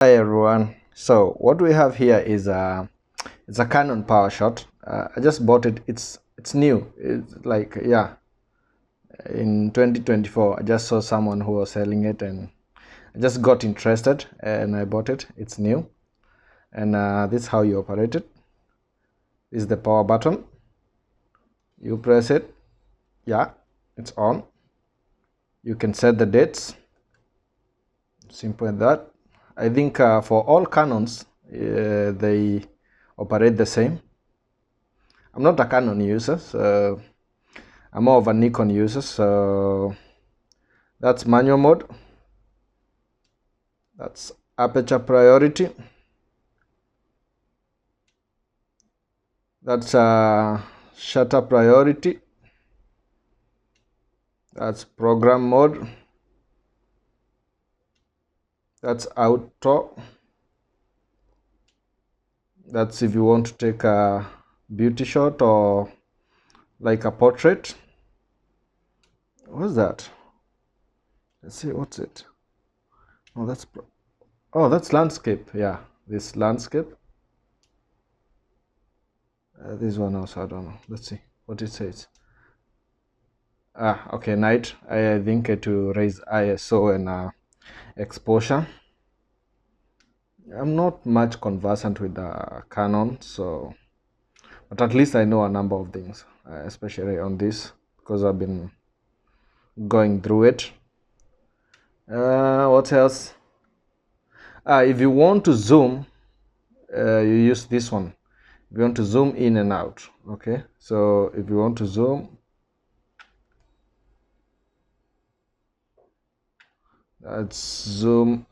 Hi everyone. So what we have here is it's a Canon power shot. I just bought it. It's new. It's like, yeah, in 2024 I just saw someone who was selling it and I just got interested and I bought it. It's new, and this is how you operate it. This is the power button. You press it. Yeah, it's on. You can set the dates. Simple as that. I think for all Canons they operate the same. I'm not a Canon user, so I'm more of a Nikon user. So that's manual mode. That's aperture priority. That's shutter priority. That's program mode. That's auto. That's if you want to take a beauty shot or like a portrait. What's that? Let's see, what's it? Oh, that's landscape. Yeah, this landscape. This one also, I don't know. Let's see what it says. Okay, night. I think to raise ISO and exposure. I'm not much conversant with the Canon, so but at least I know a number of things, especially on this because I've been going through it. What else? If you want to zoom, you use this one. If you want to zoom in and out, okay. So if you want to zoom, let's zoom.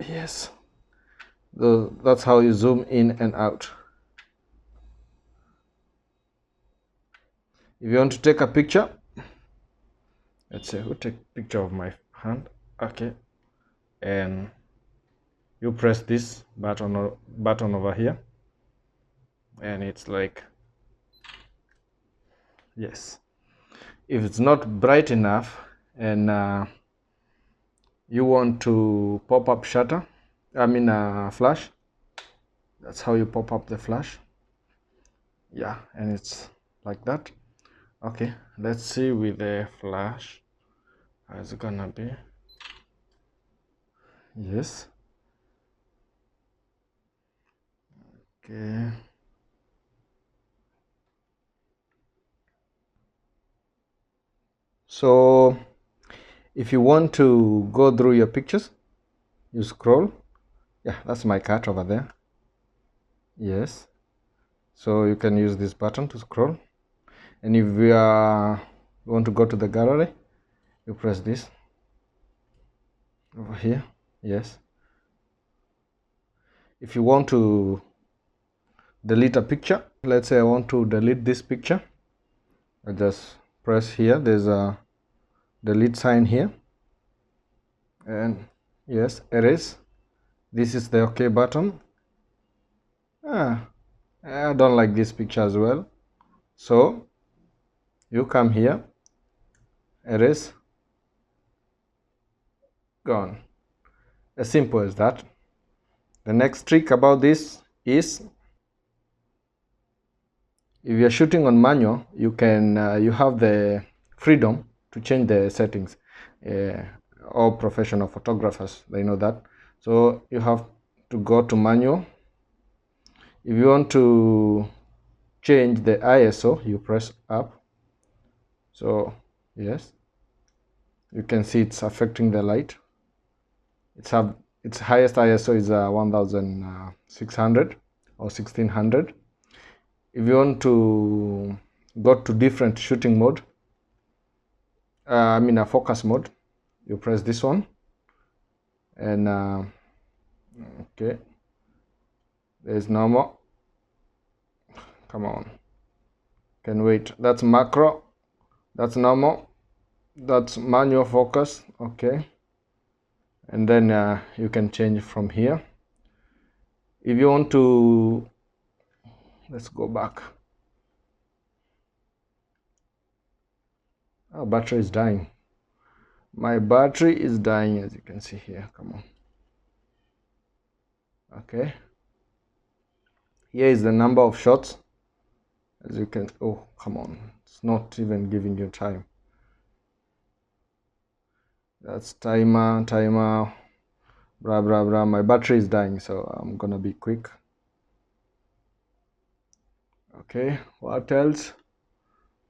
Yes, that's how you zoom in and out. If you want to take a picture, let's say we'll take a picture of my hand. Okay, and you press this button over here, and it's like, yes. If it's not bright enough and you want to pop up shutter, flash, that's how you pop up the flash. Yeah, and it's like that. Okay, let's see with the flash how it's gonna be. Yes. Okay. So if you want to go through your pictures, you scroll. Yeah, that's my cat over there. Yes. So you can use this button to scroll. And if you want to go to the gallery, you press this over here. Yes. If you want to delete a picture, let's say I want to delete this picture, I just press here. There's a delete sign here, and yes, erase. This is the OK button. I don't like this picture as well, so you come here, erase, gone. As simple as that. The next trick about this is if you're shooting on manual, you can you have the freedom to change the settings. All professional photographers, they know that. So you have to go to manual. If you want to change the ISO, you press up. So yes, you can see it's affecting the light. Its highest ISO is 1600 or 1600. If you want to go to different shooting mode, a focus mode, you press this one, and okay, there's normal. Come on, can wait. That's macro, that's normal, that's manual focus. Okay, and then you can change from here. If you want to, let's go back. Oh, battery is dying. My battery is dying, as you can see here. Come on. Okay, here is the number of shots. As you can, oh come on, it's not even giving you time. That's timer, blah blah blah. My battery is dying, so I'm gonna be quick. Okay, what else?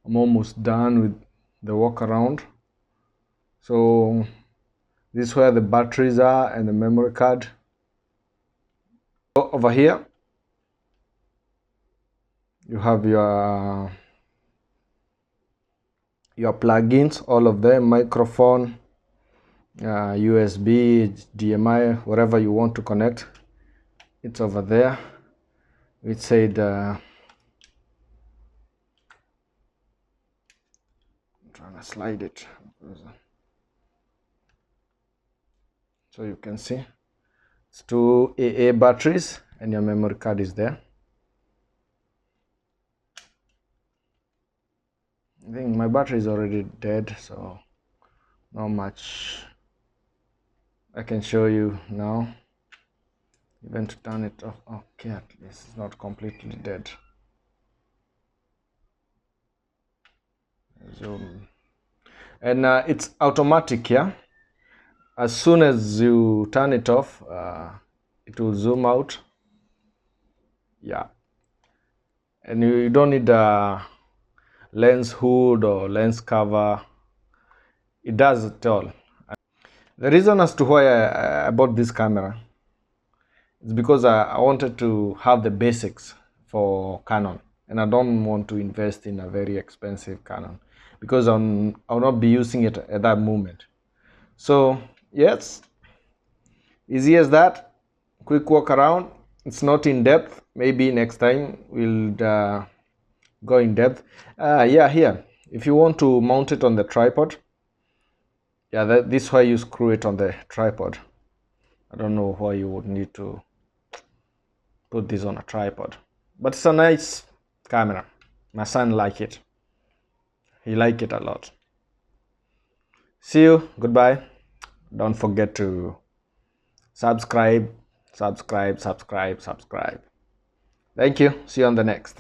I'm almost done with the walk around. So this is where the batteries are and the memory card. So over here you have your plugins, all of them, microphone, USB, HDMI, whatever you want to connect, it's over there. It said I'm trying to slide it so you can see it's 2 AA batteries and your memory card is there. I think my battery is already dead, so not much I can show you now. Even to turn it off, okay, at least it's not completely dead. Zoom, and it's automatic, yeah. As soon as you turn it off, it will zoom out, yeah. And you don't need a lens hood or lens cover. It does it all. The reason as to why I bought this camera is because I wanted to have the basics for Canon, and I don't want to invest in a very expensive Canon because I'll not be using it at that moment. So yes, easy as that. Quick walk around. It's not in depth. Maybe next time we'll go in depth. Yeah, here, if you want to mount it on the tripod, yeah, this is why you screw it on the tripod. I don't know why you would need to put this on a tripod, but it's a nice camera. My son like it. He like it a lot. See you. Goodbye. Don't forget to subscribe. Thank you. See you on the next.